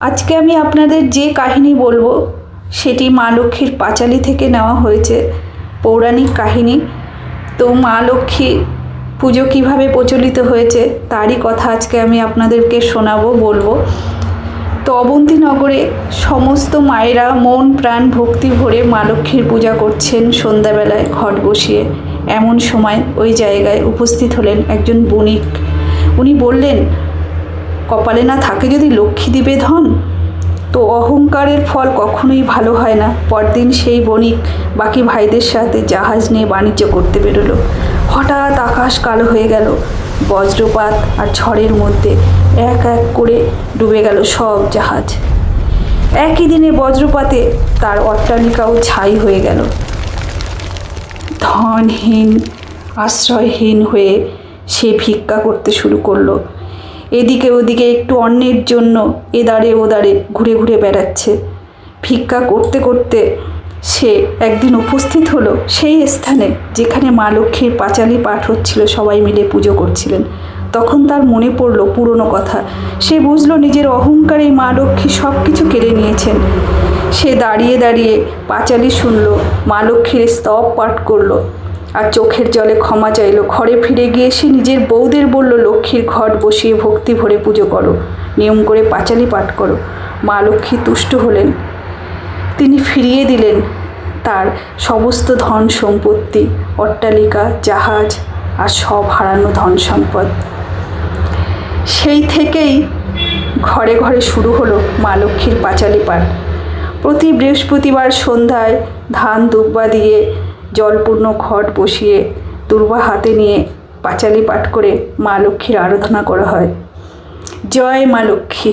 আজকে আমি আপনাদের যে কাহিনী বলবো সেটি মা লক্ষ্মীর পাঁচালী থেকে নেওয়া হয়েছে, পৌরাণিক কাহিনী। তো মা লক্ষ্মী পুজো কীভাবে প্রচলিত হয়েছে তারই কথা আজকে আমি আপনাদেরকে শোনাবো, বলবো। তো অবন্তীনগরে সমস্ত মায়েরা মন প্রাণ ভক্তি ভরে মা লক্ষ্মীর পূজা করছেন সন্ধ্যাবেলায় ঘট বসিয়ে। এমন সময় ওই জায়গায় উপস্থিত হলেন একজন বণিক। উনি বললেন, কপালে না থাকে যদি লক্ষ্মী দিবে ধন, তো অহংকারের ফল কখনোই ভালো হয় না। পরদিন সেই বণিক বাকি ভাইদের সাথে জাহাজ নিয়ে বাণিজ্য করতে বেরোলো। হঠাৎ আকাশ কালো হয়ে গেল। বজ্রপাত আর ঝড়ের মধ্যে এক এক করে ডুবে গেল সব জাহাজ। একই দিনে বজ্রপাতে তার অট্টালিকাও ছাই হয়ে গেল। ধনহীন আশ্রয়হীন হয়ে সে ভিক্ষা করতে শুরু করলো। এদিকে ওদিকে একটু অন্যের জন্য এদারে ওদারে ঘুরে ঘুরে বেড়াচ্ছে। ভিক্ষা করতে করতে সে একদিন উপস্থিত হলো সেই স্থানে যেখানে মা লক্ষ্মীর পাঁচালী পাঠ হচ্ছিল, সবাই মিলে পুজো করছিলেন। তখন তার মনে পড়লো পুরনো কথা। সে বুঝলো নিজের অহংকারে মা লক্ষ্মী সব কিছু কেড়ে নিয়েছেন। সে দাঁড়িয়ে দাঁড়িয়ে পাঁচালী শুনল, মা লক্ষ্মীর স্তব পাঠ করলো আর চোখের জলে ক্ষমা চাইল। ঘরে ফিরে গিয়ে সে নিজের বউদের বলল, লক্ষ্মীর ঘট বসিয়ে ভক্তি ভরে পুজো করো, নিয়ম করে পাঁচালী পাঠ করো। মা লক্ষ্মী তুষ্ট হলেন। তিনি ফিরিয়ে দিলেন তার সমস্ত ধন সম্পত্তি, অট্টালিকা, জাহাজ আর সব হারানো ধন সম্পদ। সেই থেকেই ঘরে ঘরে শুরু হলো মা লক্ষ্মীর পাঁচালী পাঠ। প্রতি বৃহস্পতিবার সন্ধ্যায় ধান দুব্বা দিয়ে জলপূর্ণ ঘট বসিয়ে দুর্বা হাতে নিয়ে পাঁচালী পাঠ করে মা লক্ষ্মীর আরাধনা করা হয়। জয় মা লক্ষ্মী।